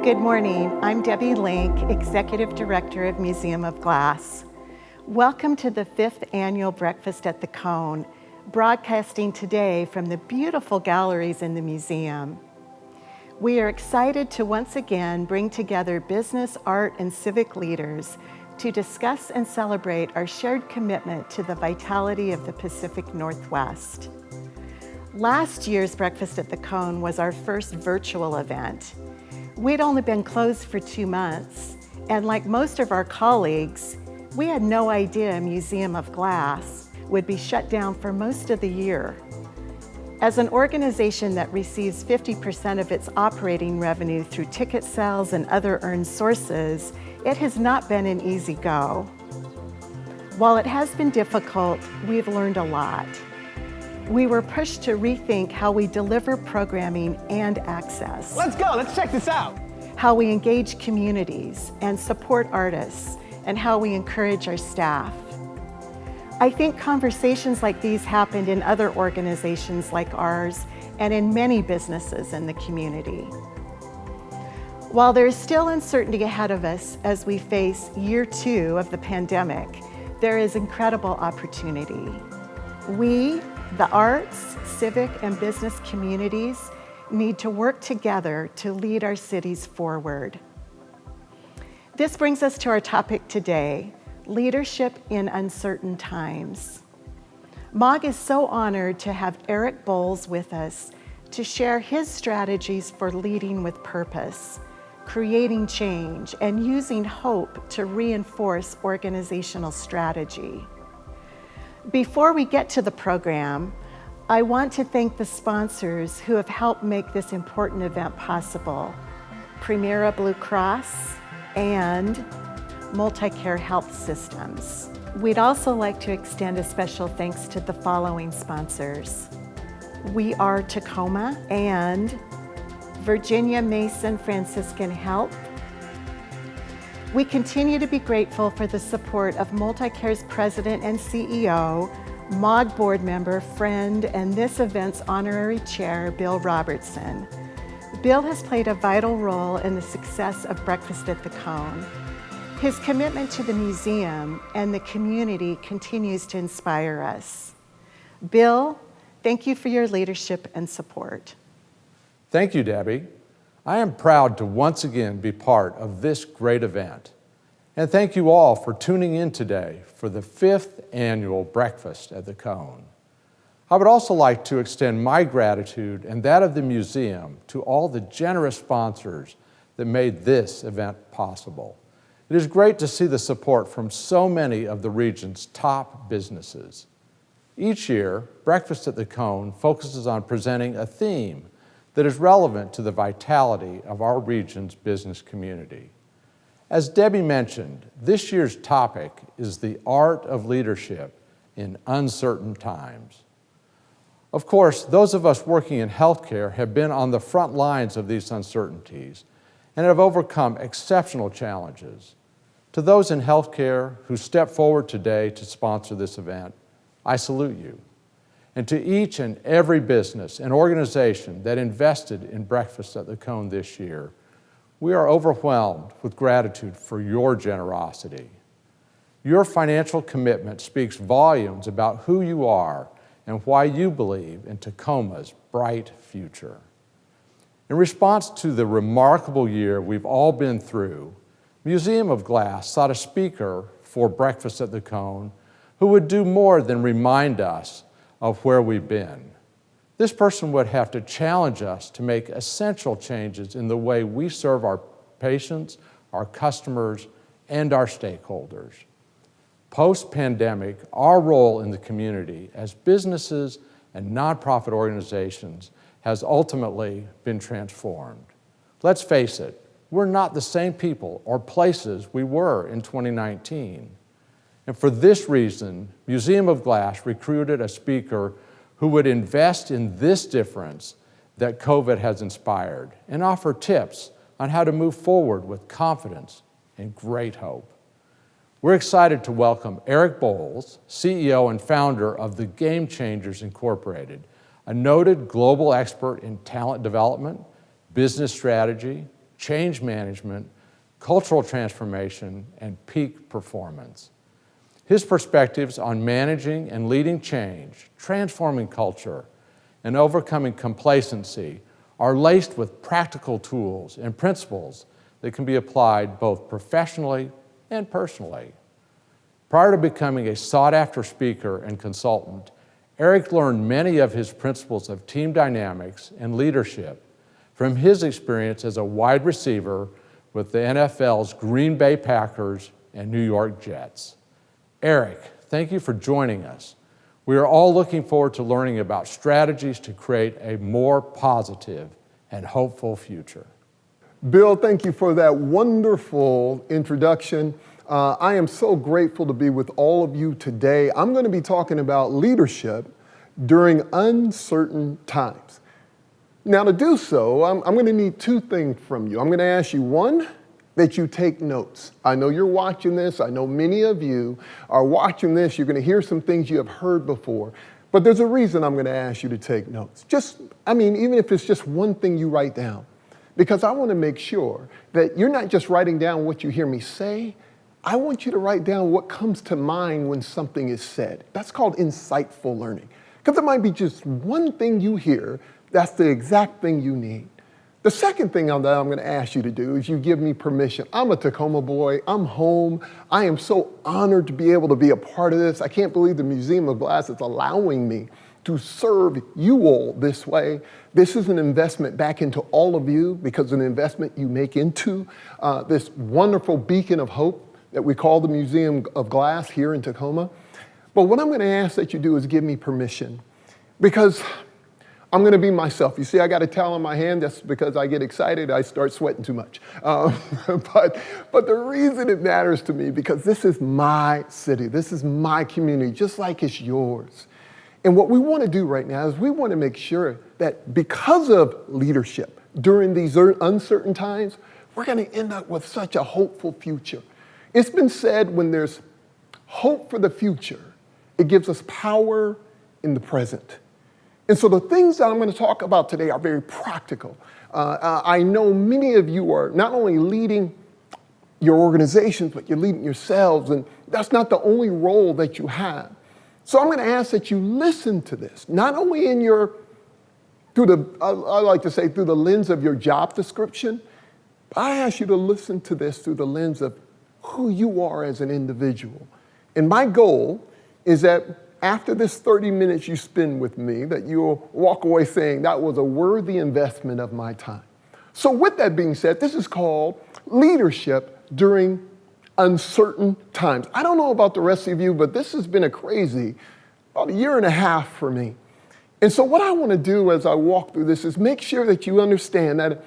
Good morning. I'm Debbie Link, Executive Director of Museum of Glass. Welcome to the 5th Annual Breakfast at the Cone, broadcasting today from the beautiful galleries in the museum. We are excited to once again bring together business, art, and civic leaders to discuss and celebrate our shared commitment to the vitality of the Pacific Northwest. Last year's Breakfast at the Cone was our first virtual event. We'd only been closed for 2 months, and like most of our colleagues, we had no idea Museum of Glass would be shut down for most of the year. As an organization that receives 50% of its operating revenue through ticket sales and other earned sources, it has not been an easy go. While it has been difficult, we've learned a lot. We were pushed to rethink how we deliver programming and access. Let's go, let's check this out. How we engage communities and support artists, and how we encourage our staff. I think conversations like these happened in other organizations like ours and in many businesses in the community. While there is still uncertainty ahead of us as we face year 2 of the pandemic, there is incredible opportunity. We, the arts, civic, and business communities need to work together to lead our cities forward. This brings us to our topic today, leadership in uncertain times. MOG is so honored to have Eric Boles with us to share his strategies for leading with purpose, creating change, and using hope to reinforce organizational strategy. Before we get to the program, I want to thank the sponsors who have helped make this important event possible: Primera Blue Cross and MultiCare Health Systems. We'd also like to extend a special thanks to the following sponsors: We Are Tacoma and Virginia Mason Franciscan Health. We continue to be grateful for the support of MultiCare's President and CEO, MOG board member, friend, and this event's Honorary Chair, Bill Robertson. Bill has played a vital role in the success of Breakfast at the Cone. His commitment to the museum and the community continues to inspire us. Bill, thank you for your leadership and support. Thank you, Debbie. I am proud to once again be part of this great event. And thank you all for tuning in today for the 5th Annual Breakfast at the Cone. I would also like to extend my gratitude and that of the museum to all the generous sponsors that made this event possible. It is great to see the support from so many of the region's top businesses. Each year, Breakfast at the Cone focuses on presenting a theme that is relevant to the vitality of our region's business community. As Debbie mentioned, this year's topic is the art of leadership in uncertain times. Of course, those of us working in healthcare have been on the front lines of these uncertainties and have overcome exceptional challenges. To those in healthcare who step forward today to sponsor this event, I salute you. And to each and every business and organization that invested in Breakfast at the Cone this year, we are overwhelmed with gratitude for your generosity. Your financial commitment speaks volumes about who you are and why you believe in Tacoma's bright future. In response to the remarkable year we've all been through, Museum of Glass sought a speaker for Breakfast at the Cone who would do more than remind us of where we've been. This person would have to challenge us to make essential changes in the way we serve our patients, our customers, and our stakeholders. Post-pandemic, our role in the community as businesses and nonprofit organizations has ultimately been transformed. Let's face it, we're not the same people or places we were in 2019. And for this reason, Museum of Glass recruited a speaker who would invest in this difference that COVID has inspired and offer tips on how to move forward with confidence and great hope. We're excited to welcome Eric Boles, CEO and founder of the Game Changers Incorporated, a noted global expert in talent development, business strategy, change management, cultural transformation, and peak performance. His perspectives on managing and leading change, transforming culture, and overcoming complacency are laced with practical tools and principles that can be applied both professionally and personally. Prior to becoming a sought-after speaker and consultant, Eric learned many of his principles of team dynamics and leadership from his experience as a wide receiver with the NFL's Green Bay Packers and New York Jets. Eric, thank you for joining us. We are all looking forward to learning about strategies to create a more positive and hopeful future. Bill, thank you for that wonderful introduction. I am so grateful to be with all of you today. I'm going to be talking about leadership during uncertain times. Now, to do so, I'm going to need two things from you. I'm going to ask you, one, that you take notes. I know you're watching this. I know many of you are watching this. You're going to hear some things you have heard before. But there's a reason I'm going to ask you to take notes. Even if it's just one thing you write down. Because I want to make sure that you're not just writing down what you hear me say. I want you to write down what comes to mind when something is said. That's called insightful learning. Because it might be just one thing you hear that's the exact thing you need. The second thing that I'm going to ask you to do is you give me permission. I'm a Tacoma boy. I'm home. I am so honored to be able to be a part of this. I can't believe the Museum of Glass is allowing me to serve you all this way. This is an investment back into all of you because of an investment you make into this wonderful beacon of hope that we call the Museum of Glass here in Tacoma. But what I'm going to ask that you do is give me permission because I'm going to be myself. You see, I got a towel in my hand. That's because I get excited. I start sweating too much. But the reason it matters to me, because this is my city. This is my community, just like it's yours. And what we want to do right now is we want to make sure that because of leadership during these uncertain times, we're going to end up with such a hopeful future. It's been said when there's hope for the future, it gives us power in the present. And so the things that I'm going to talk about today are very practical. I know many of you are not only leading your organizations, but you're leading yourselves, and that's not the only role that you have. So I'm going to ask that you listen to this, not only through the lens of your job description, but I ask you to listen to this through the lens of who you are as an individual. And my goal is that after this 30 minutes you spend with me, that you'll walk away saying that was a worthy investment of my time. So with that being said, this is called leadership during uncertain times. I don't know about the rest of you, but this has been about a year and a half for me. And so what I want to do as I walk through this is make sure that you understand that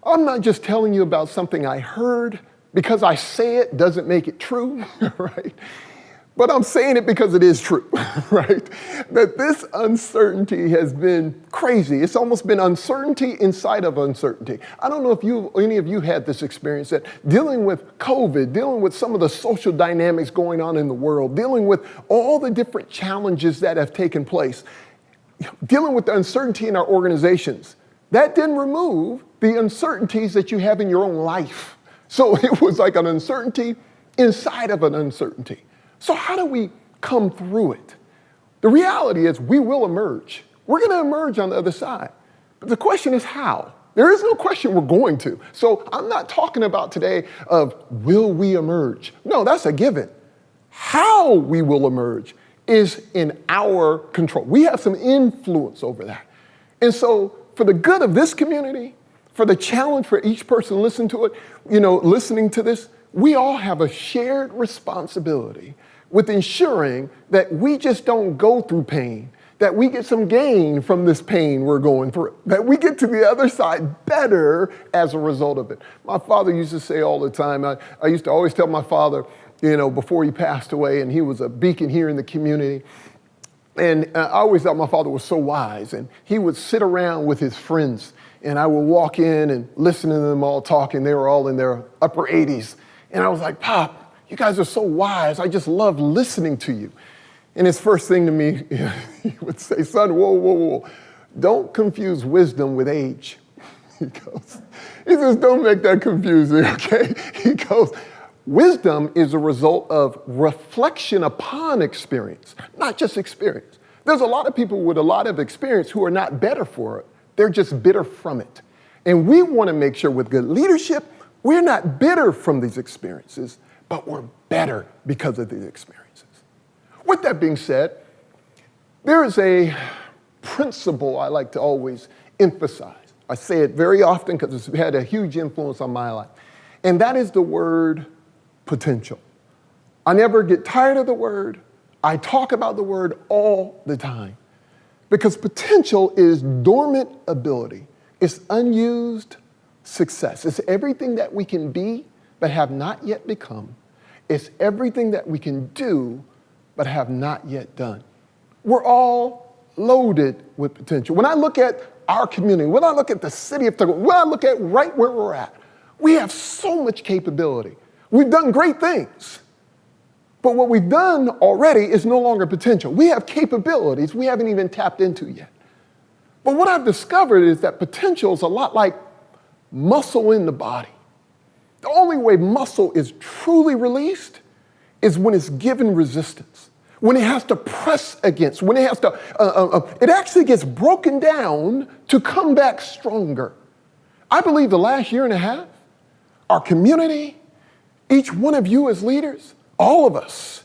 I'm not just telling you about something I heard. Because I say it doesn't make it true, right? But I'm saying it because it is true, right? That this uncertainty has been crazy. It's almost been uncertainty inside of uncertainty. I don't know if any of you had this experience that dealing with COVID, dealing with some of the social dynamics going on in the world, dealing with all the different challenges that have taken place, dealing with the uncertainty in our organizations, that didn't remove the uncertainties that you have in your own life. So it was like an uncertainty inside of an uncertainty. So how do we come through it? The reality is we will emerge. We're going to emerge on the other side. But the question is how? There is no question we're going to. So I'm not talking about today of will we emerge? No, that's a given. How we will emerge is in our control. We have some influence over that. And so for the good of this community, for the challenge for each person listening to this, we all have a shared responsibility with ensuring that we just don't go through pain, that we get some gain from this pain we're going through, that we get to the other side better as a result of it. My father used to say all the time, I used to always tell my father, before he passed away, and he was a beacon here in the community, and I always thought my father was so wise, and he would sit around with his friends, and I would walk in and listen to them all talking. They were all in their upper 80s. And I was like, Pop, you guys are so wise. I just love listening to you. And his first thing to me, he would say, son, whoa. Don't confuse wisdom with age. He says, don't make that confusing, okay? He goes, wisdom is a result of reflection upon experience, not just experience. There's a lot of people with a lot of experience who are not better for it. They're just bitter from it. And we want to make sure with good leadership, we're not bitter from these experiences, but we're better because of these experiences. With that being said, there is a principle I like to always emphasize. I say it very often because it's had a huge influence on my life. And that is the word potential. I never get tired of the word. I talk about the word all the time. Because potential is dormant ability. It's unused success. It's everything that we can be but have not yet become. It's everything that we can do but have not yet done. We're all loaded with potential. When I look at our community, when I look at the city of Tacoma, when I look at right where we're at, we have so much capability. We've done great things. But what we've done already is no longer potential. We have capabilities we haven't even tapped into yet. But what I've discovered is that potential is a lot like muscle in the body. The only way muscle is truly released is when it's given resistance, when it has to press against, when it has to, it actually gets broken down to come back stronger. I believe the last year and a half, our community, each one of you as leaders, all of us,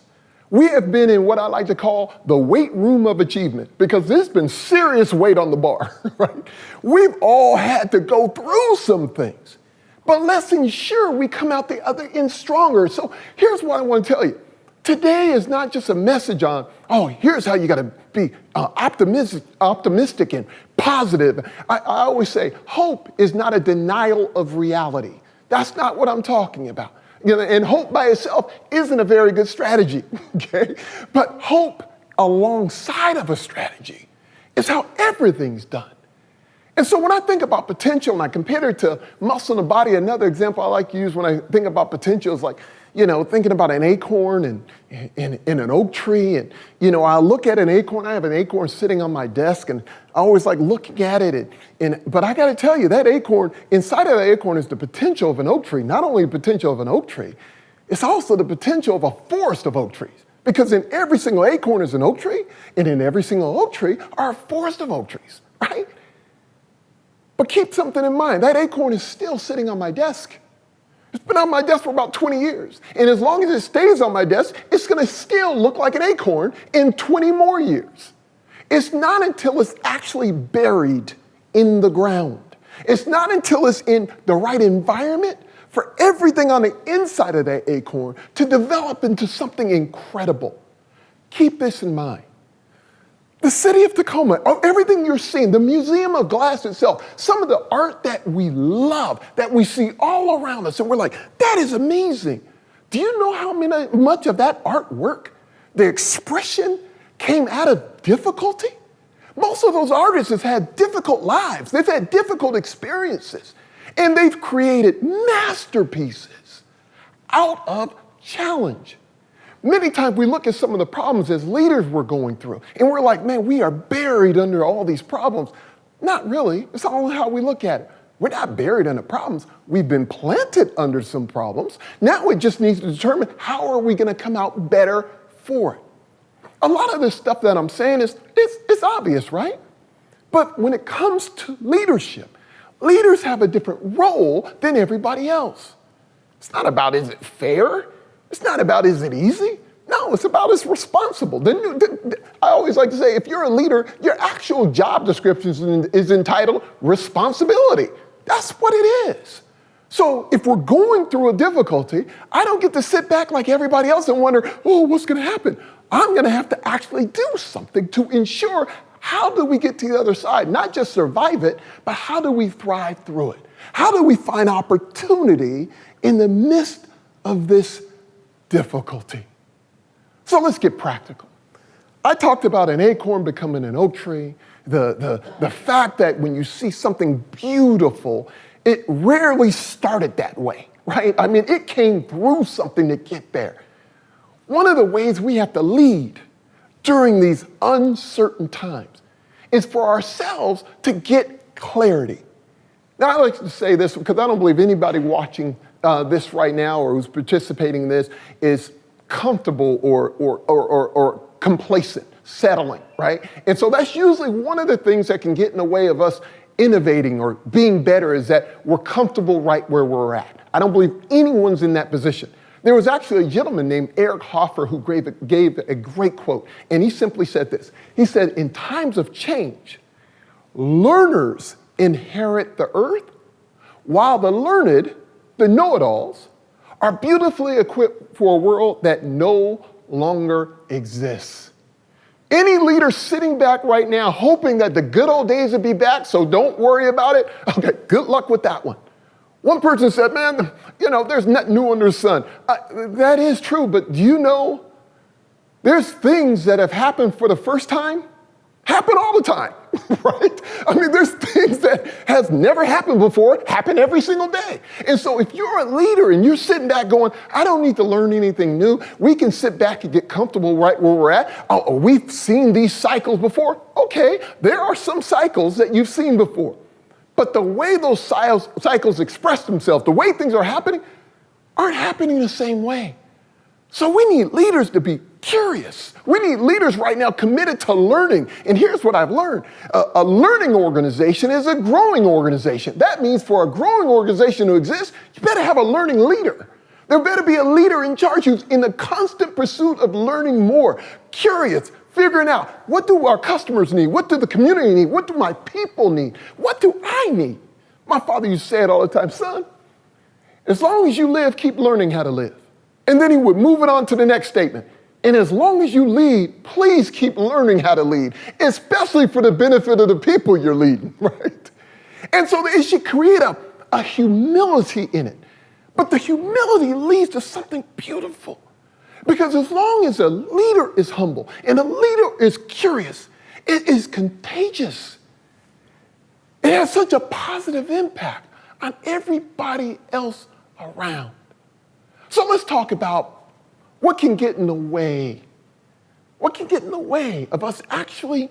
we have been in what I like to call the weight room of achievement because there's been serious weight on the bar, right? We've all had to go through some things, but let's ensure we come out the other end stronger. So here's what I want to tell you. Today is not just a message on, oh, here's how you got to be optimistic and positive. I always say hope is not a denial of reality. That's not what I'm talking about. You know, and hope by itself isn't a very good strategy, okay? But hope alongside of a strategy is how everything's done. And so when I think about potential and I compare it to muscle in the body, another example I like to use when I think about potential is like, you know, thinking about an acorn and an oak tree. And, you know, I look at an acorn, I have an acorn sitting on my desk and I always like looking at it. But I got to tell you, that acorn, inside of the acorn is the potential of an oak tree. Not only the potential of an oak tree, it's also the potential of a forest of oak trees. Because in every single acorn is an oak tree, and in every single oak tree are a forest of oak trees, right? But keep something in mind, that acorn is still sitting on my desk. It's been on my desk for about 20 years. And as long as it stays on my desk, it's going to still look like an acorn in 20 more years. It's not until it's actually buried in the ground. It's not until it's in the right environment for everything on the inside of that acorn to develop into something incredible. Keep this in mind. The city of Tacoma, everything you're seeing, the Museum of Glass itself, some of the art that we love, that we see all around us, and we're like, that is amazing. Do you know how much of that artwork, the expression, came out of difficulty? Most of those artists have had difficult lives. They've had difficult experiences, and they've created masterpieces out of challenge. Many times we look at some of the problems as leaders we're going through, and we're like, man, we are buried under all these problems. Not really. It's all how we look at it. We're not buried under problems. We've been planted under some problems. Now it just needs to determine how are we going to come out better for it. A lot of this stuff that I'm saying it's obvious, right? But when it comes to leadership, leaders have a different role than everybody else. It's not about is it fair? It's not about is it easy? No, it's about is responsible. I always like to say, if you're a leader, your actual job description is entitled responsibility. That's what it is. So if we're going through a difficulty, I don't get to sit back like everybody else and wonder, oh, what's going to happen? I'm going to have to actually do something to ensure how do we get to the other side? Not just survive it, but how do we thrive through it? How do we find opportunity in the midst of this difficulty? So let's get practical. I talked about an acorn becoming an oak tree, the fact that when you see something beautiful, it rarely started that way, right? I mean, it came through something to get there. One of the ways we have to lead during these uncertain times is for ourselves to get clarity. Now, I like to say this because I don't believe anybody watching this right now or who's participating in this is comfortable or complacent, settling, right? And so that's usually one of the things that can get in the way of us innovating or being better, is that we're comfortable right where we're at. I don't believe anyone's in that position. There was actually a gentleman named Eric Hoffer who gave a great quote, and he simply said this. He said, in times of change, learners inherit the earth, while the learned, the know-it-alls, are beautifully equipped for a world that no longer exists. Any leader sitting back right now hoping that the good old days would be back, so don't worry about it, okay, good luck with that one. One person said, man, there's nothing new under the sun. That is true, but do you know there's things that have happened for the first time happen all the time, right? I mean, there's things that has never happened before, happen every single day. And so if you're a leader and you're sitting back going, I don't need to learn anything new, we can sit back and get comfortable right where we're at. Oh, we've seen these cycles before. Okay, there are some cycles that you've seen before. But the way those cycles express themselves, the way things are happening, aren't happening the same way. So we need leaders to be curious. We need leaders right now committed to learning. And here's what I've learned. A learning organization is a growing organization. That means for a growing organization to exist, you better have a learning leader. There better be a leader in charge who's in the constant pursuit of learning more, curious, figuring out, what do our customers need? What do the community need? What do my people need? What do I need? My father used to say it all the time, son, as long as you live, keep learning how to live. And then he would move it on to the next statement. And as long as you lead, please keep learning how to lead, especially for the benefit of the people you're leading, right? And so it should create a humility in it. But the humility leads to something beautiful. Because as long as a leader is humble and a leader is curious, it is contagious. It has such a positive impact on everybody else around. So let's talk about what can get in the way. What can get in the way of us actually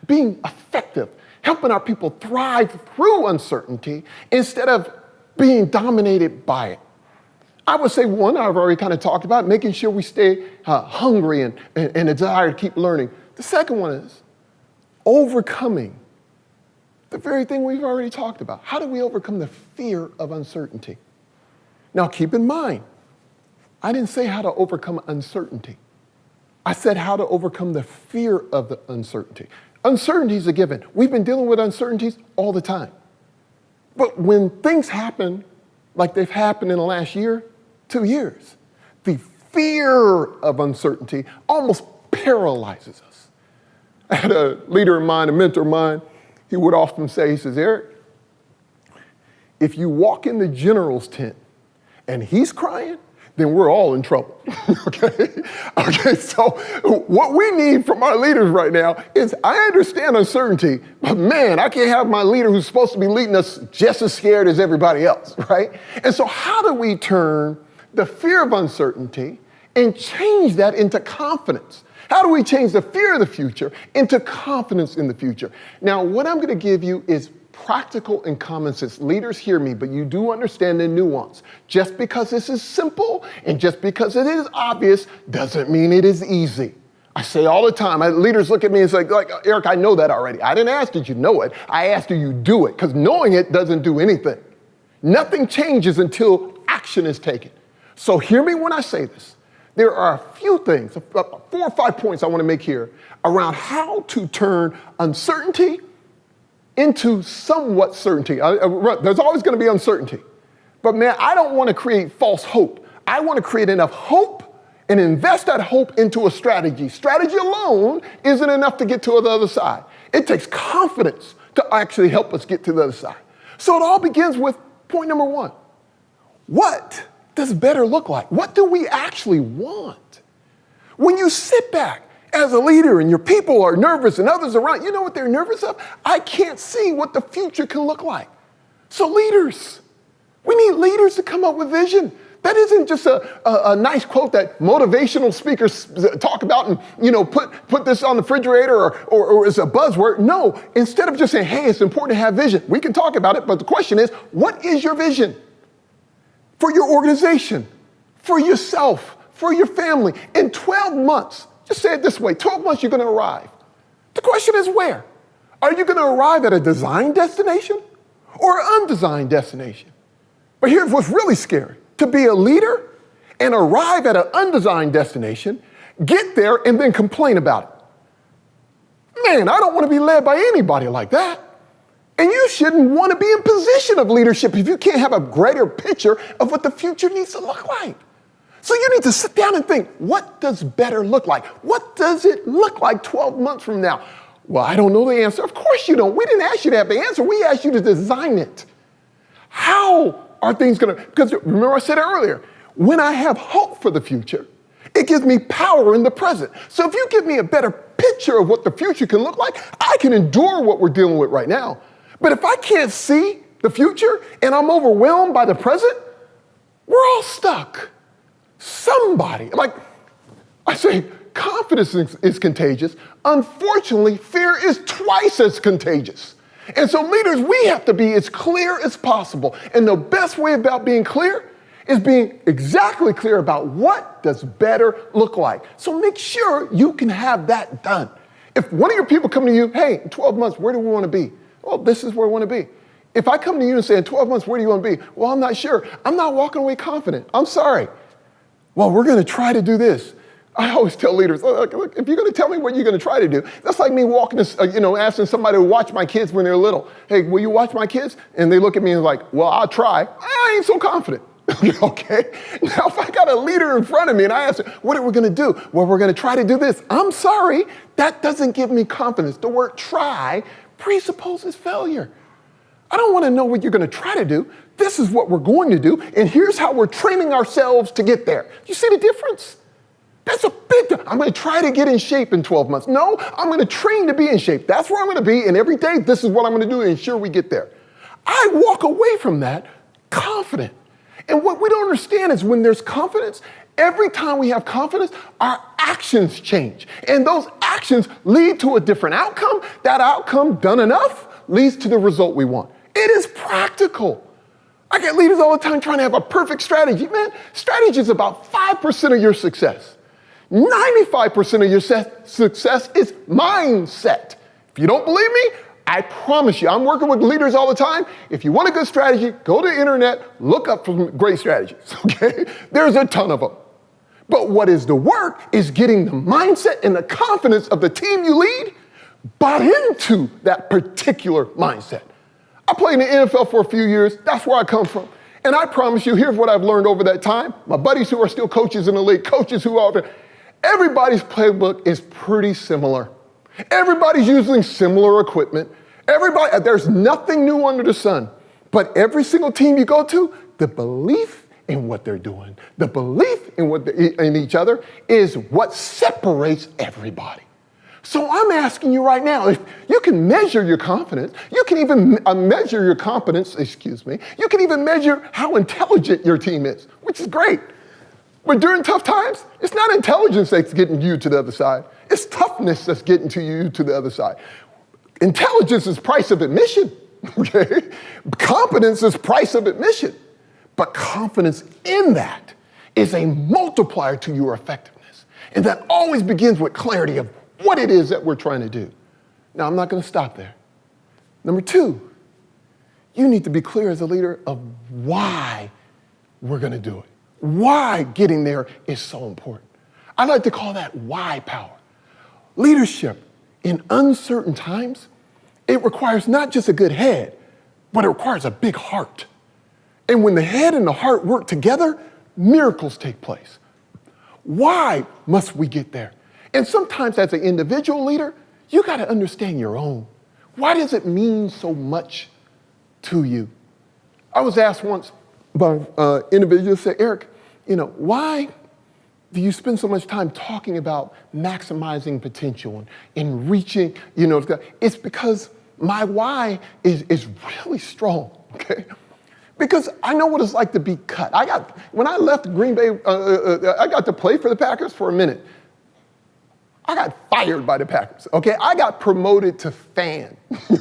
being effective, helping our people thrive through uncertainty instead of being dominated by it? I would say one, I've already kind of talked about, making sure we stay hungry and a desire to keep learning. The second one is overcoming the very thing we've already talked about. How do we overcome the fear of uncertainty? Now, keep in mind, I didn't say how to overcome uncertainty. I said how to overcome the fear of the uncertainty. Uncertainty is a given. We've been dealing with uncertainties all the time. But when things happen like they've happened in the last year, 2 years, the fear of uncertainty almost paralyzes us. I had a leader of mine, a mentor of mine, he would often say, he says, Eric, if you walk in the general's tent and he's crying, then we're all in trouble, okay, so what we need from our leaders right now is, I understand uncertainty, but man, I can't have my leader who's supposed to be leading us just as scared as everybody else, right? And so how do we turn the fear of uncertainty and change that into confidence? How do we change the fear of the future into confidence in the future? Now, what I'm going to give you is practical and common sense. Leaders, hear me, but you do understand the nuance. Just because this is simple and just because it is obvious doesn't mean it is easy. I say all the time, leaders look at me and say, like, Eric, I know that already. I didn't ask did you know it. I asked do you do it, because knowing it doesn't do anything. Nothing changes until action is taken. So hear me when I say this. There are a few things, 4 or 5 points I want to make here around how to turn uncertainty into somewhat certainty. There's always going to be uncertainty. But man, I don't want to create false hope. I want to create enough hope and invest that hope into a strategy. Strategy alone isn't enough to get to the other side. It takes confidence to actually help us get to the other side. So it all begins with point number 1. What does better look like? What do we actually want? When you sit back as a leader and your people are nervous and others around, you know what they're nervous of? I can't see what the future can look like. So leaders, we need leaders to come up with vision That isn't just a nice quote that motivational speakers talk about and, put this on the refrigerator or it's a buzzword. No, instead of just saying, hey, it's important to have vision, we can talk about it, but the question is, what is your vision for your organization, for yourself, for your family? In 12 months, just say it this way, 12 months you're going to arrive. The question is where? Are you going to arrive at a designed destination or an undesigned destination? But here's what's really scary. To be a leader and arrive at an undesigned destination, get there and then complain about it. Man, I don't want to be led by anybody like that. And you shouldn't want to be in position of leadership if you can't have a greater picture of what the future needs to look like. So you need to sit down and think, what does better look like? What does it look like 12 months from now? Well, I don't know the answer. Of course you don't. We didn't ask you to have the answer. We asked you to design it. How are things going to, because remember I said it earlier, when I have hope for the future, it gives me power in the present. So if you give me a better picture of what the future can look like, I can endure what we're dealing with right now. But if I can't see the future and I'm overwhelmed by the present, we're all stuck. Somebody, like I say, confidence is contagious. Unfortunately, fear is twice as contagious. And so leaders, we have to be as clear as possible. And the best way about being clear is being exactly clear about what does better look like. So make sure you can have that done. If one of your people come to you, hey, in 12 months, where do we want to be? Well, this is where we want to be. If I come to you and say, in 12 months, where do you want to be? Well, I'm not sure. I'm not walking away confident. I'm sorry. Well, we're going to try to do this. I always tell leaders, look, if you're going to tell me what you're going to try to do, that's like me walking, asking somebody to watch my kids when they're little. Hey, will you watch my kids? And they look at me and like, well, I'll try. I ain't so confident. Okay? Now, if I got a leader in front of me and I ask, what are we going to do? Well, we're going to try to do this. I'm sorry. That doesn't give me confidence. The word try presupposes failure. I don't want to know what you're going to try to do. This is what we're going to do. And here's how we're training ourselves to get there. You see the difference? That's a big deal. I'm going to try to get in shape in 12 months. No, I'm going to train to be in shape. That's where I'm going to be. And every day, this is what I'm going to do to ensure we get there. I walk away from that confident. And what we don't understand is when there's confidence, every time we have confidence, our actions change. And those actions lead to a different outcome. That outcome, done enough, leads to the result we want. It is practical. I get leaders all the time trying to have a perfect strategy. Man, strategy is about 5% of your success. 95% of your success is mindset. If you don't believe me, I promise you, I'm working with leaders all the time. If you want a good strategy, go to the internet, look up some great strategies, okay? There's a ton of them. But what is the work is getting the mindset and the confidence of the team you lead bought into that particular mindset. I played in the NFL for a few years. That's where I come from. And I promise you, here's what I've learned over that time. My buddies who are still coaches in the league, coaches who are there, everybody's playbook is pretty similar. Everybody's using similar equipment. There's nothing new under the sun. But every single team you go to, the belief in what they're doing, the belief in each other is what separates everybody. So I'm asking you right now, if you can measure your confidence, you can even measure your competence, you can even measure how intelligent your team is, which is great. But during tough times, it's not intelligence that's getting you to the other side. It's toughness that's getting you to the other side. Intelligence is price of admission, okay? Competence is price of admission. But confidence in that is a multiplier to your effectiveness. And that always begins with clarity of what it is that we're trying to do. Now, I'm not going to stop there. Number 2, you need to be clear as a leader of why we're going to do it. Why getting there is so important. I like to call that why power. Leadership in uncertain times, it requires not just a good head, but it requires a big heart. And when the head and the heart work together, miracles take place. Why must we get there? And sometimes as an individual leader, you got to understand your own. Why does it mean so much to you? I was asked once by an individual, said, Eric, why do you spend so much time talking about maximizing potential and reaching, It's because my why is really strong, okay? Because I know what it's like to be cut. When I left Green Bay, I got to play for the Packers for a minute. I got fired by the Packers, okay? I got promoted to fan,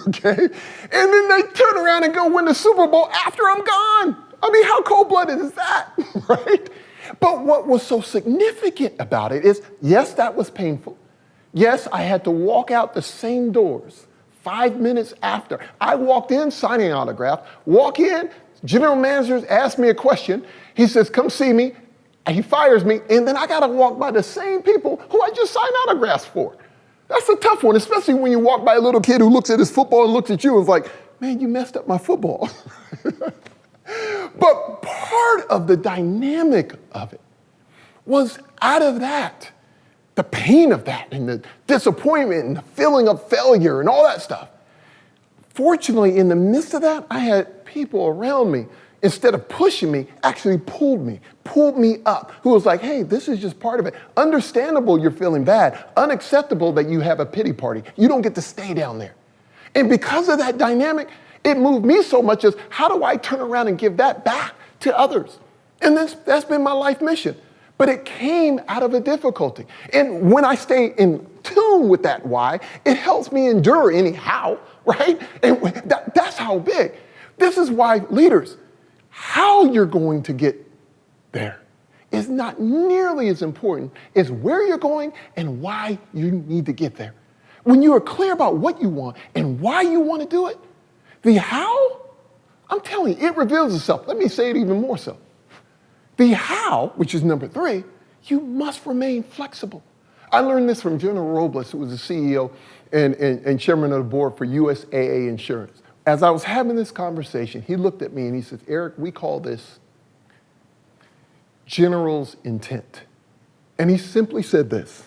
okay? And then they turn around and go win the Super Bowl after I'm gone. I mean, how cold-blooded is that, right? But what was so significant about it is, yes, that was painful. Yes, I had to walk out the same doors 5 minutes after. I walked in, signing an autograph, walk in, general manager asked me a question. He says, come see me. And he fires me, and then I gotta walk by the same people who I just signed autographs for. That's a tough one, especially when you walk by a little kid who looks at his football and looks at you and is like, man, you messed up my football. But part of the dynamic of it was out of that, the pain of that and the disappointment and the feeling of failure and all that stuff. Fortunately, in the midst of that, I had people around me, instead of pushing me, actually pulled me up, who was like, hey, this is just part of it. Understandable you're feeling bad. Unacceptable that you have a pity party. You don't get to stay down there. And because of that dynamic, it moved me so much as, how do I turn around and give that back to others? And that's been my life mission. But it came out of a difficulty. And when I stay in tune with that why, it helps me endure anyhow, right? And that's how big. This is why leaders, how you're going to get there is not nearly as important as where you're going and why you need to get there. When you are clear about what you want and why you want to do it, the how, I'm telling you, it reveals itself. Let me say it even more so. The how, which is number 3, you must remain flexible. I learned this from General Robertson, who was the CEO and chairman of the board for USAA Insurance. As I was having this conversation, he looked at me and he said, Eric, we call this general's intent. And he simply said this: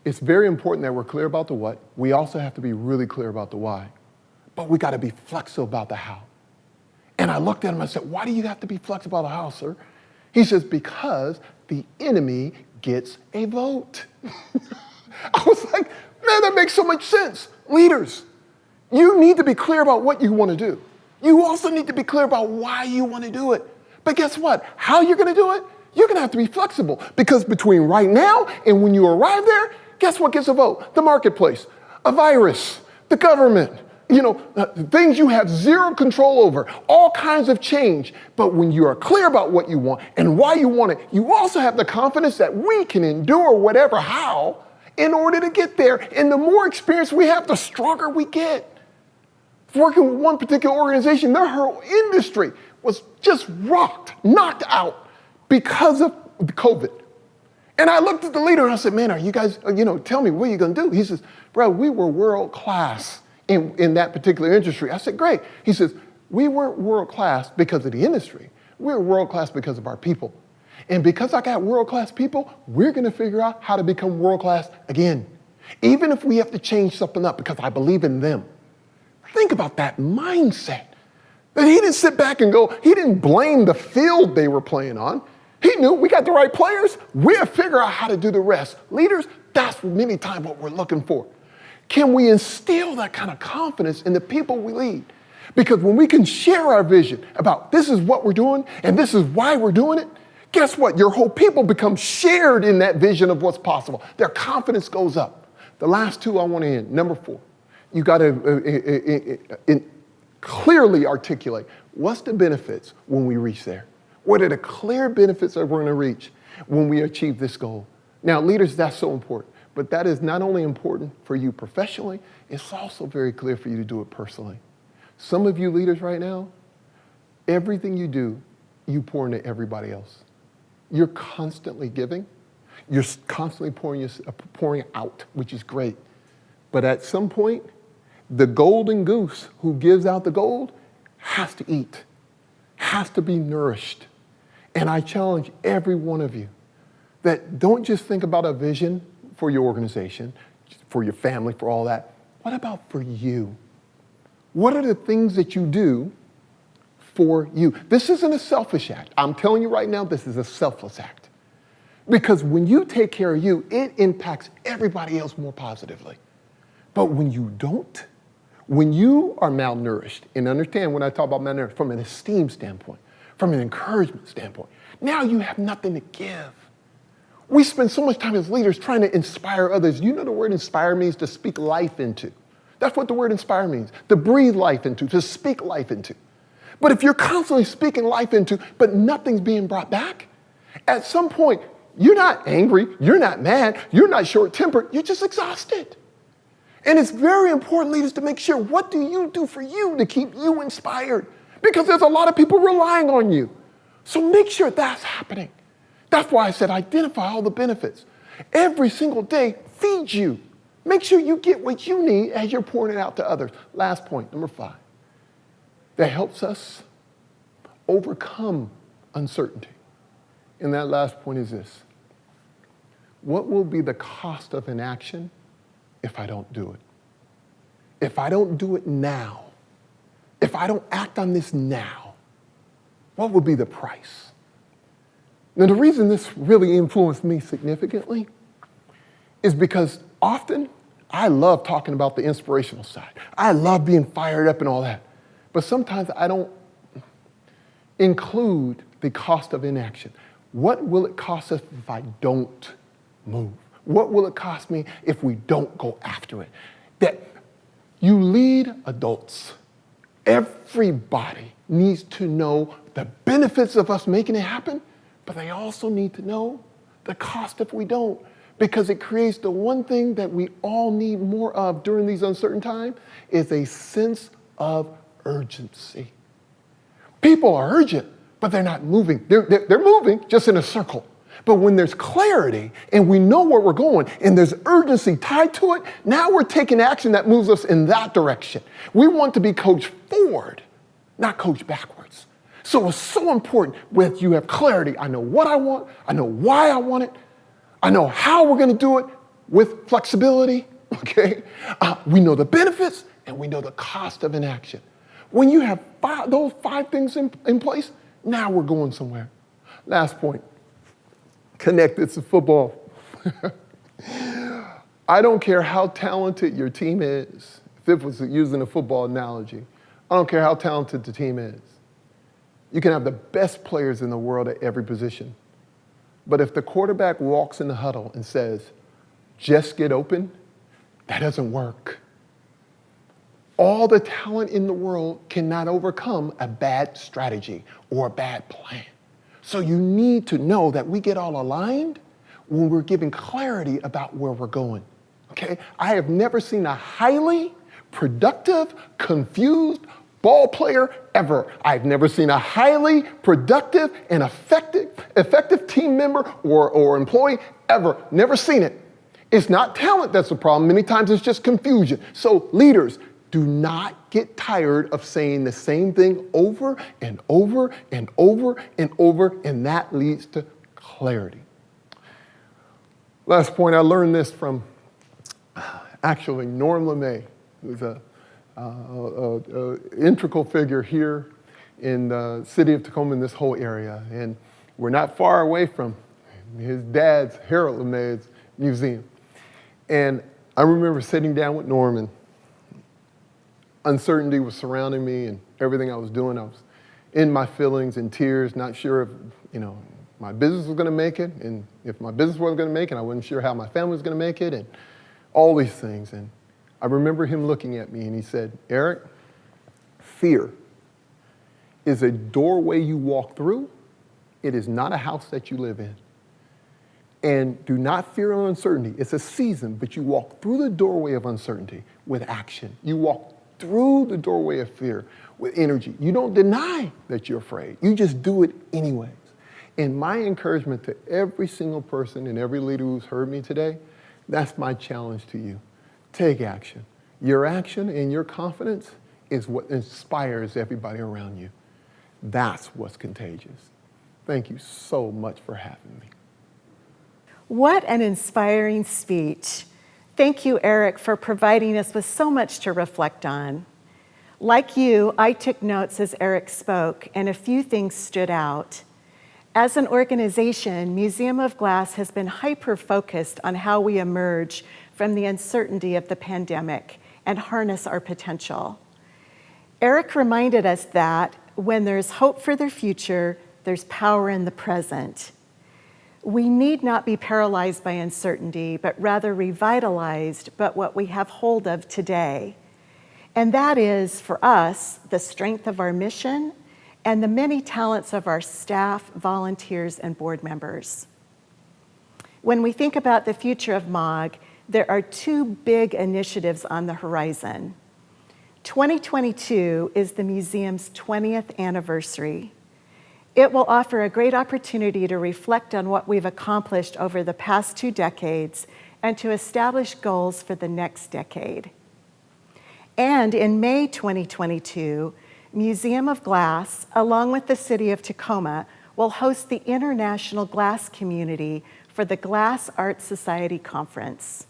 it's very important that we're clear about the what. We also have to be really clear about the why. But we got to be flexible about the how. And I looked at him and I said, why do you have to be flexible about the how, sir? He says, because the enemy gets a vote. I was like, man, that makes so much sense. Leaders, you need to be clear about what you want to do. You also need to be clear about why you want to do it. But guess what? How you're going to do it? You're going to have to be flexible, because between right now and when you arrive there, guess what gets a vote? The marketplace, a virus, the government, things you have zero control over, all kinds of change. But when you are clear about what you want and why you want it, you also have the confidence that we can endure whatever how in order to get there. And the more experience we have, the stronger we get. Working with one particular organization, their whole industry was just knocked out because of COVID. And I looked at the leader and I said, man, are you guys, tell me, what are you going to do? He says, bro, we were world class in that particular industry. I said, great. He says, we weren't world class because of the industry. We were world class because of our people. And because I got world class people, we're going to figure out how to become world class again. Even if we have to change something up, because I believe in them. Think about that mindset. That he didn't sit back and he didn't blame the field they were playing on. He knew we got the right players. We'll figure out how to do the rest. Leaders, that's many times what we're looking for. Can we instill that kind of confidence in the people we lead? Because when we can share our vision about this is what we're doing and this is why we're doing it, guess what? Your whole people become shared in that vision of what's possible. Their confidence goes up. The last 2 I want to end. Number 4, you got to clearly articulate what's the benefits when we reach there. What are the clear benefits that we're going to reach when we achieve this goal? Now, leaders, that's so important. But that is not only important for you professionally, it's also very clear for you to do it personally. Some of you leaders right now, everything you do, you pour into everybody else. You're constantly giving. You're constantly pouring out, which is great. But at some point, the golden goose who gives out the gold has to eat, has to be nourished. And I challenge every one of you that don't just think about a vision for your organization, for your family, for all that. What about for you? What are the things that you do for you? This isn't a selfish act. I'm telling you right now, this is a selfless act. Because when you take care of you, it impacts everybody else more positively. But when you don't, When you are malnourished, and understand when I talk about malnourished, from an esteem standpoint, from an encouragement standpoint, now you have nothing to give. We spend so much time as leaders trying to inspire others. You know the word inspire means to speak life into. That's what the word inspire means, to breathe life into, to speak life into. But if you're constantly speaking life into, but nothing's being brought back, at some point, you're not angry, you're not mad, you're not short-tempered, you're just exhausted. And it's very important, leaders, to make sure, what do you do for you to keep you inspired? Because there's a lot of people relying on you. So make sure that's happening. That's why I said identify all the benefits. Every single day, feed you. Make sure you get what you need as you're pouring it out to others. Last point, number 5, that helps us overcome uncertainty. And that last point is this. What will be the cost of inaction if I don't do it? If I don't do it now, if I don't act on this now, what will be the price? Now, the reason this really influenced me significantly is because often I love talking about the inspirational side. I love being fired up and all that. But sometimes I don't include the cost of inaction. What will it cost us if I don't move? What will it cost me if we don't go after it? That you lead adults. Everybody needs to know the benefits of us making it happen, but they also need to know the cost if we don't, because it creates the one thing that we all need more of during these uncertain times is a sense of urgency. People are urgent, but they're not moving. They're moving just in a circle. But when there's clarity and we know where we're going and there's urgency tied to it, now we're taking action that moves us in that direction. We want to be coached forward, not coached backwards. So it's so important when you have clarity. I know what I want. I know why I want it. I know how we're going to do it with flexibility, okay? We know the benefits and we know the cost of inaction. When you have those 5 things in place, now we're going somewhere. Last point. Connected to football. I don't care how talented your team is. If it was using a football analogy, I don't care how talented the team is. You can have the best players in the world at every position. But if the quarterback walks in the huddle and says, just get open, that doesn't work. All the talent in the world cannot overcome a bad strategy or a bad plan. So you need to know that we get all aligned when we're giving clarity about where we're going, okay? I have never seen a highly productive, confused ball player ever. I've never seen a highly productive and effective team member or employee ever. Never seen it. It's not talent that's the problem. Many times it's just confusion. So leaders, do not get tired of saying the same thing over and over and over and over, and that leads to clarity. Last point, I learned this from actually Norm LeMay, who's an integral figure here in the city of Tacoma in this whole area. And we're not far away from his dad's, Harold LeMay's museum. And I remember sitting down with Norman. Uncertainty was surrounding me and everything I was doing. I was in my feelings and tears, not sure if, my business was going to make it. And if my business wasn't going to make it, I wasn't sure how my family was going to make it and all these things. And I remember him looking at me and he said, Eric, fear is a doorway you walk through. It is not a house that you live in. And do not fear uncertainty. It's a season, but you walk through the doorway of uncertainty with action. You walk through the doorway of fear with energy. You don't deny that you're afraid. You just do it anyways. And my encouragement to every single person and every leader who's heard me today, that's my challenge to you. Take action. Your action and your confidence is what inspires everybody around you. That's what's contagious. Thank you so much for having me. What an inspiring speech. Thank you, Eric, for providing us with so much to reflect on. Like you, I took notes as Eric spoke, and a few things stood out. As an organization, Museum of Glass has been hyper-focused on how we emerge from the uncertainty of the pandemic and harness our potential. Eric reminded us that when there's hope for the future, there's power in the present. We need not be paralyzed by uncertainty, but rather revitalized by what we have hold of today. And that is, for us, the strength of our mission and the many talents of our staff, volunteers, and board members. When we think about the future of MOG, there are two big initiatives on the horizon. 2022 is the museum's 20th anniversary. It will offer a great opportunity to reflect on what we've accomplished over the past 2 decades and to establish goals for the next decade. And in May 2022, Museum of Glass, along with the City of Tacoma, will host the International Glass Community for the Glass Art Society Conference.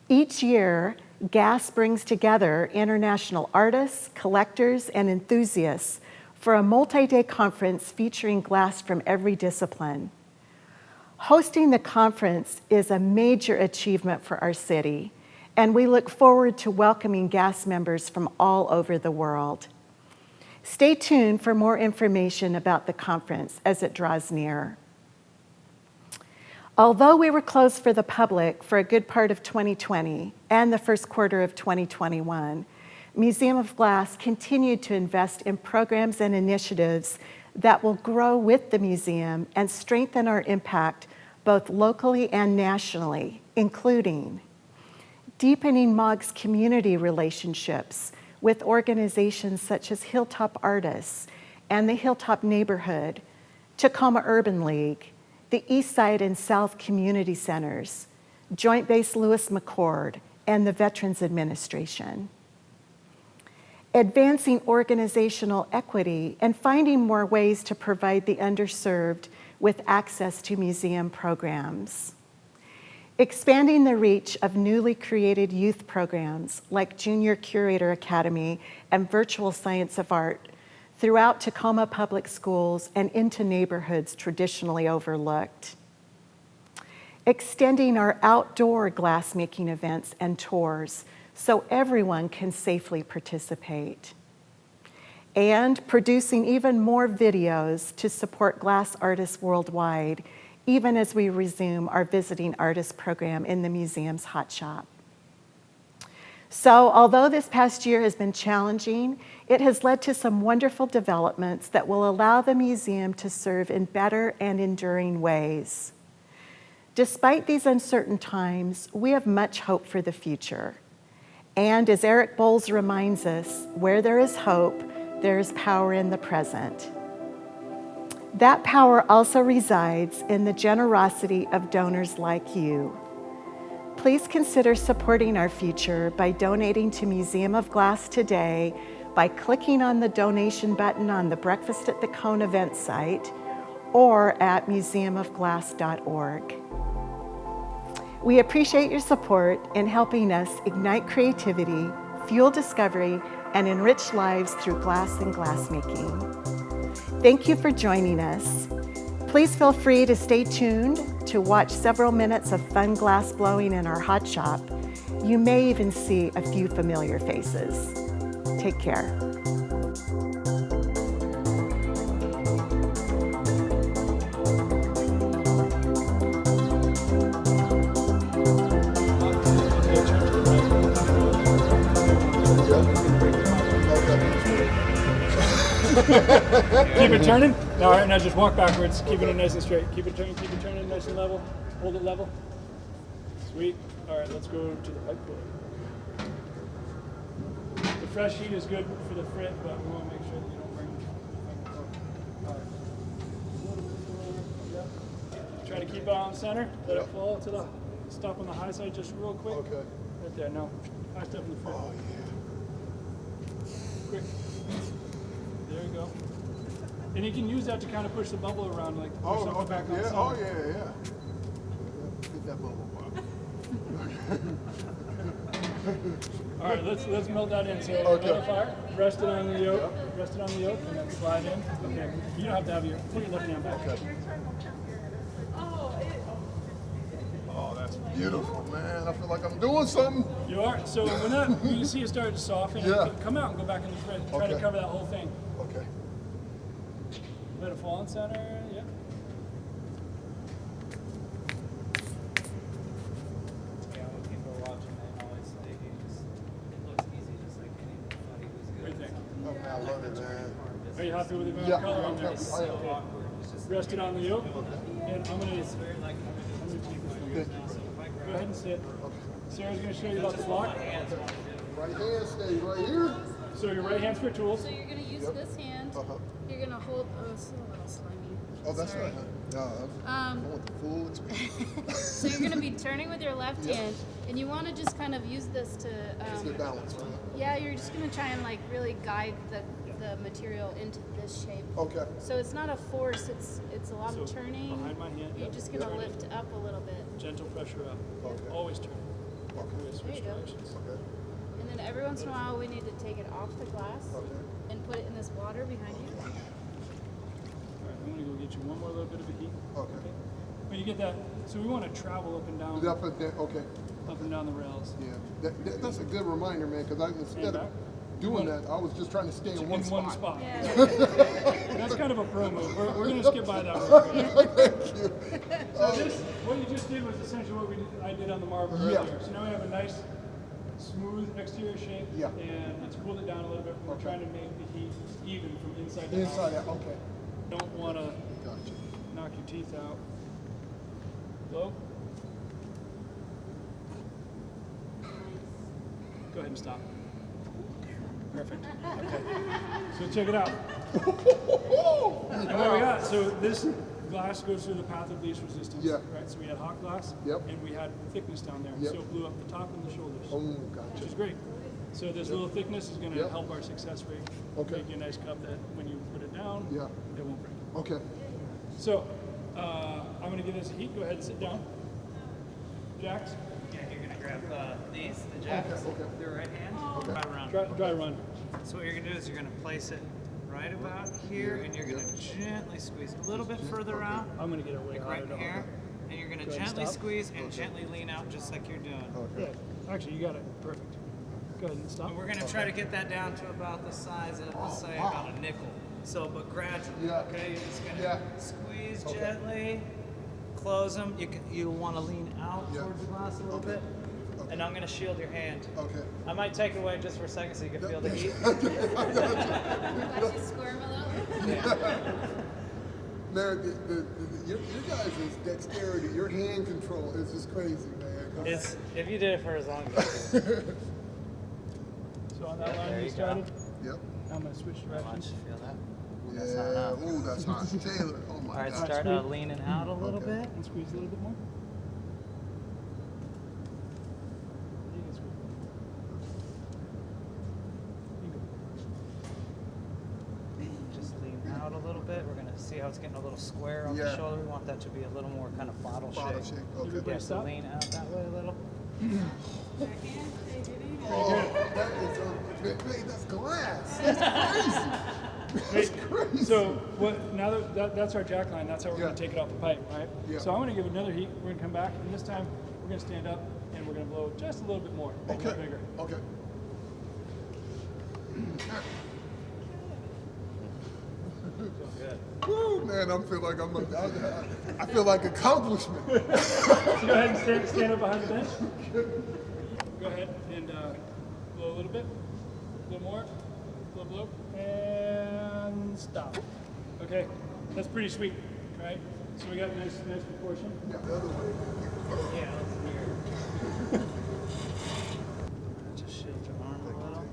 Each year, GAS brings together international artists, collectors, and enthusiasts for a multi-day conference featuring glass from every discipline. Hosting the conference is a major achievement for our city, and we look forward to welcoming GAS members from all over the world. Stay tuned for more information about the conference as it draws near. Although we were closed for the public for a good part of 2020 and the first quarter of 2021, Museum of Glass continued to invest in programs and initiatives that will grow with the museum and strengthen our impact both locally and nationally, including deepening MOG's community relationships with organizations such as Hilltop Artists and the Hilltop Neighborhood, Tacoma Urban League, the East Side and South Community Centers, Joint Base Lewis McChord, and the Veterans Administration. Advancing organizational equity and finding more ways to provide the underserved with access to museum programs. Expanding the reach of newly created youth programs like Junior Curator Academy and Virtual Science of Art throughout Tacoma Public Schools and into neighborhoods traditionally overlooked. Extending our outdoor glassmaking events and tours so everyone can safely participate. And producing even more videos to support glass artists worldwide, even as we resume our visiting artist program in the museum's hot shop. So, although this past year has been challenging, it has led to some wonderful developments that will allow the museum to serve in better and enduring ways. Despite these uncertain times, we have much hope for the future. And as Eric Boles reminds us, where there is hope, there is power in the present. That power also resides in the generosity of donors like you. Please consider supporting our future by donating to Museum of Glass today by clicking on the donation button on the Breakfast at the Cone event site or at museumofglass.org. We appreciate your support in helping us ignite creativity, fuel discovery, and enrich lives through glass and glassmaking. Thank you for joining us. Please feel free to stay tuned to watch several minutes of fun glass blowing in our hot shop. You may even see a few familiar faces. Take care. Keep it turning. All right, now just walk backwards. Keeping it nice and straight. Keep it turning nice and level. Hold it level. Sweet. All right, let's go to the pipe board. The fresh heat is good for the frit, but we want to make sure that you don't bring the all right. Try to keep it on center. Let it fall to the stop on the high side just real quick. Okay. Right there. No. High step in the frit. Oh, yeah. Quick. There you go. And you can use that to kind of push the bubble around, like push something back on center. Oh, yeah. Get that bubble pop. All right, let's melt that in. So metal fire, rest it on the yoke, and then slide in. Okay, you don't have to put your left hand back. Oh, that's beautiful, man. I feel like I'm doing something. You are. So when that, you see it start to soften, Yeah. come out and go back in the front. Try to Okay. cover that whole thing. Okay. Let it fall in center. Yeah. Yeah, when people are watching, they always say it looks easy, just like anybody who's good Right at there. something. Oh, man, I love it, man. Are you happy with the amount Yeah. of color on there? I am. So awkward. It's just Rest it on the yoke. And I'm gonna it's very like I'm gonna take this one. Thank you, so if I Go grab ahead and sit. Sarah's gonna show you about the block. hands, what to do. Right hand stays right here. So your right hand's for tools. So you're gonna use this hand. You're gonna hold. Oh, it's a little slimy. Oh, that's Sorry. right. No, I want the full experience. So you're gonna be turning with your left hand, and you want to just kind of use this to. It's the balance, right? Yeah, you're just gonna try and like really guide the material into this shape. Okay. So it's not a force. It's a lot of So turning. behind my hand. You're just gonna lift up a little bit, Gentle pressure up. Okay. Always turn. We're gonna There switch you go. directions. Okay. and then every once in a while we need to take it off the glass Okay. and put it in this water behind you. All right, I'm gonna go get you one more little bit of a heat. Okay. When you get that, so we want to travel up and down, Up and down. Okay. up and down the rails. Yeah. That's a good reminder, man, because instead of back. doing that, I was just trying to stay in one In spot. one spot. Yeah. That's kind of a pro move. We're gonna skip by that one. Thank you. So this, what you just did was essentially what I did on the marble Yeah. earlier. So now we have a nice, smooth exterior shape, Yeah. and it's cooled it down a little bit. We're trying to make the heat even from inside to Inside out. out. Okay. Don't want to Gotcha. knock your teeth out. Low. Go ahead and stop. Perfect. Okay. So check it out. And what we got? So this glass goes through the path of least resistance. Yeah. Right. So we had hot glass. Yep. And we had thickness down there. Yep. So it blew up the top and the shoulders. Oh, Which gotcha. is great. So this little thickness is going to Yep. help our success rate. Okay. Make you a nice cup that when you put it down, Yeah. it won't break. Okay. So I'm going to give this a heat. Go ahead and sit down. Jax, Yeah, you're gonna grab these, the jacks, Okay. with your right hand, right around. dry run. So what you're gonna do is you're gonna place it right about here, and you're gonna gently squeeze a little bit further out, I'm going to get it way like higher. right here, and you're gonna Go ahead and gently stop. squeeze and gently lean out, just like you're doing. Yeah. Actually, you got it. Perfect. Go ahead and stop. And we're gonna try to get that down to about the size of, let's say, about a nickel. So, but gradually, Yeah. okay? You're just gonna Yeah. squeeze gently, close them. You want to lean out Yeah. towards the glass a little bit, and I'm gonna shield your hand. Okay. I might take it away just for a second so you can feel the heat. Watch you squirm a little. Man, your guys' dexterity, your hand control is just crazy, man. It's if you did it for as long as you did. So on that line There you you go. started, Yep. I'm going to switch Watch, directions. feel that. Yeah. That's not enough. Ooh, that's hot. Taylor. Oh my All right, God. start leaning out a little Okay. bit. And squeeze a little bit more. You can squeeze. You go. Just lean out a little bit. We're gonna see how it's getting a little square on Yeah. the shoulder. We want that to be a little more kind of bottle Bottle shape. shape. Okay. Everybody Yeah, so stop. lean out that way a little. Oh, that is man, that's glass. That's crazy. That's crazy. So what? Now that's our jack line. That's how we're Yeah. going to take it off the pipe, right? Yeah. So I'm going to give it another heat. We're going to come back, and this time we're going to stand up, and we're going to blow just a little bit more, make it Okay. bigger. Okay. Woo, man, I feel like I feel like accomplishment. So go ahead and stand up behind the bench. Go ahead and blow a little bit, a little more, blow, and stop. Okay, that's pretty sweet, right? So we got a nice proportion. Yeah, the other way. Yeah, that's weird. Just shield your arm a little.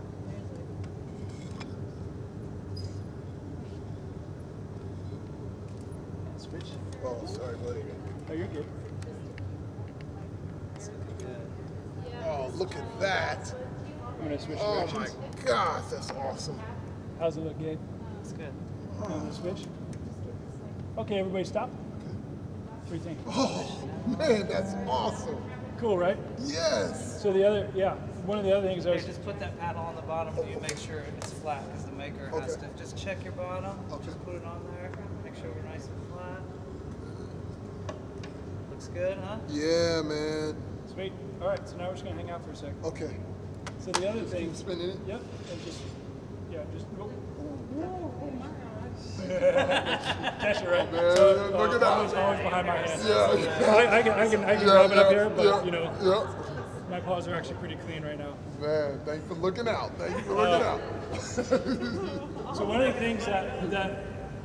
And switch. Oh, sorry, buddy. Oh, you're good. That's looking good. Oh, look at that. I'm gonna switch Oh directions. my gosh, that's awesome. How's it look, Gabe? That's good. I'm gonna switch. Okay, everybody stop. What do you think? Oh man, that's awesome. Cool, right? Yes. So one of the other things I Here, was, just put that paddle on the bottom so you make sure it's flat because the maker has Okay. to just check your bottom. Okay. Just put it on there. Make sure we're nice and flat. Looks good, huh? Yeah, man. Sweet. All right, so now we're just gonna hang out for a second. Okay. So the other thing. Keep spinning it. Yep. And just, just. That's right. Man, So, look at that. always behind my hand. Yeah. I can grab it up here, but my paws are actually pretty clean right now. Man, thanks for looking out. Thanks for looking out. So one of the things that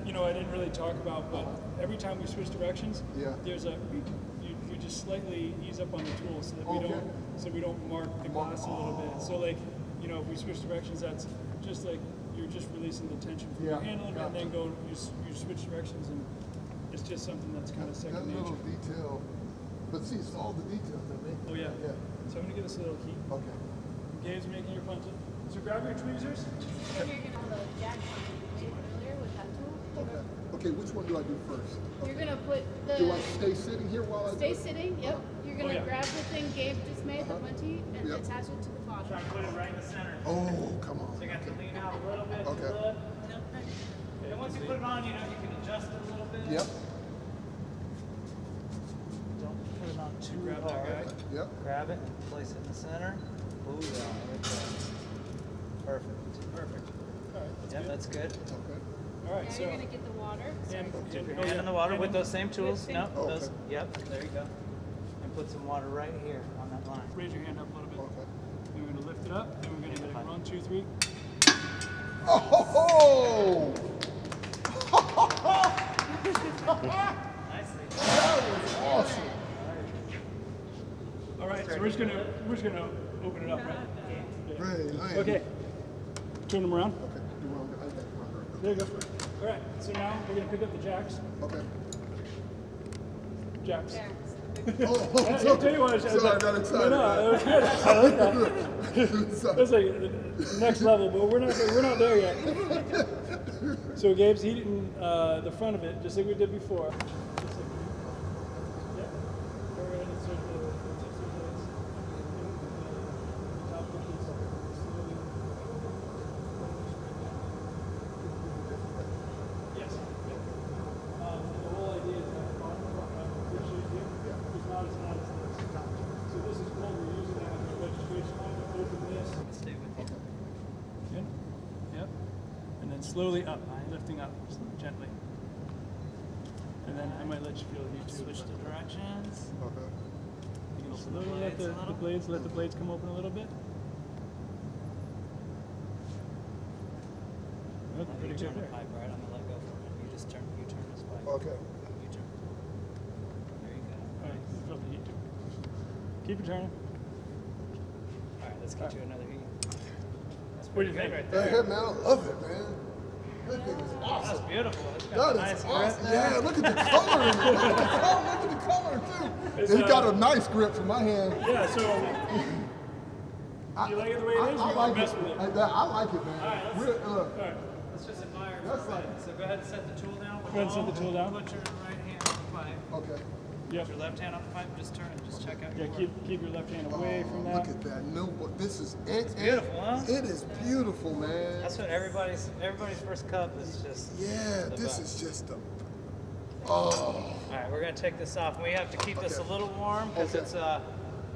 I didn't really talk about, but every time we switch directions, there's you just slightly ease up on the tool so that we don't mark the glass a little bit. So like, if we switch directions, that's just like you're just releasing the tension from your hand a little bit, and then you switch directions, and it's just something that's kind of second nature. That little detail, but see, it's all the details, I mean. Oh yeah. So I'm gonna give us a little heat. Okay. Gabe's making your punches. So grab your tweezers. You're gonna the jack you made earlier with that tool. Okay. Okay, which one do I do first? You're gonna put the. Do I stay sitting here while I do Stay it? sitting. Yep. You're gonna grab the thing Gabe just made, the munty, and Yep. attach it to the bottom. Try and put it right in the center. Oh, come on. So you got to lean out a little bit. Okay. And once you put it on, you can adjust it a little bit. Yep. Don't put it on too Grab that hard. guy. Yep. Grab it and place it in the center. Oh yeah, there it goes. Perfect. All right. Yep, that's good. Okay. All right. Now So you're gonna get the water. Dip your hand in the water with those same tools. No, Oh, those. okay. Yep, there you go. And put some water right here on that line. raise your hand up a little bit. Okay. Then we're gonna lift it up. Then we're gonna hit it. 1, 2, 3. Oh! Nicely. That was awesome. All right. So we're just gonna open it up, right? Great. Okay. Turn them around. Okay. You want me- I think you want There you go. All right. So now we're gonna pick up the jacks. her. Okay. Jacks. Oh, I'll tell you what. sorry, I got excited. No, that was good. I like that. That's like the next level, but we're not there yet. So Gabe's heating the front of it, just like we did before. Just like, yeah. Go ahead and insert the tips of the blades in the top of the piece. Slowly. Yes. Yeah. The whole idea is that the bottom picture here is not as hot as this. So this is cold. We're using that as a registration line to open this. Stay with you. Good. Yep. And then slowly up, lifting up gently. And then I might let you feel the heat too. Switch the directions. Okay. You can slowly let the blades come open a little bit. Good, You pretty turn good the there. pipe right. I'm gonna let go for it. You just turn this pipe. Okay. You turn. There you go. All right, you feel the heat too. Keep it turning. All right, let's get you another heat. That's What do pretty you good think? right there. Hey, man, I love it, man. That thing is That's awesome. beautiful. It's got That a is nice awesome. grip there. Yeah, look at the color. Look at the color, too. It's got a nice grip for my hand. Yeah, so you like it the way it is? I You like mess it. with it. I like it, man. All right, All right. Let's just admire it That's for a like- minute. So go ahead and set the tool down. Go ahead and set the tool down. Put your right hand on the pipe. Okay. Yep. Put your left hand on the pipe. Just turn it. Just check out Yeah, your work. keep your left hand away from Look that. at that notebook. This is it. It's beautiful, huh? It is beautiful, man. That's what everybody's first cup is just. Yeah, the this best. is just a. Oh. All right, we're gonna take this off, and we have to keep this a little warm because Okay. it's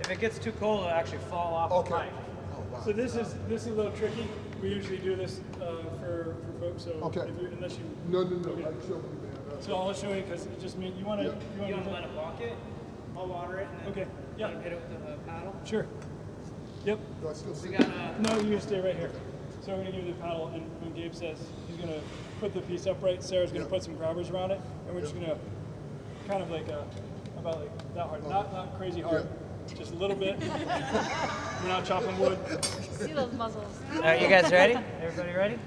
if it gets too cold, it'll actually fall off the Okay. pipe. Oh, wow. So this is a little tricky. We usually do this for folks. So Okay. unless you. No. Okay. Like, show me, man. So I'll show you because it just means you want to. You want to let it walk it? I'll water it and then Okay. Yeah. let him hit it with the paddle. Sure. Yep. Do I still see We it? got No, you're gonna stay right here. So I'm gonna give you the paddle, and when Gabe says he's gonna put the piece upright, Sarah's gonna Yep. put some grabbers around it, and we're just gonna kind of like about like that hard, not crazy hard, just a little bit. We're not chopping wood. See those muzzles. All right, you guys ready? Everybody ready?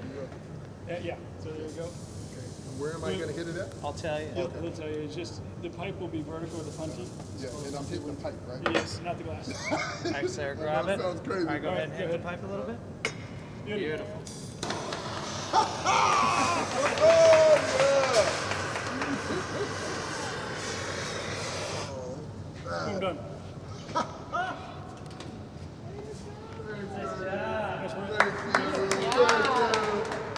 Yeah. So there you go. Okay. Where am I going to hit it at? I'll tell you. He'll tell you. It's just the pipe will be vertical with the punty. Yeah, and I'm hitting the pipe, right? Yes, not the glass. All right, Sarah, grab That it. sounds crazy. All right, go All ahead right, and hit go the pipe a little bit. Beautiful. Oh, Boom, done.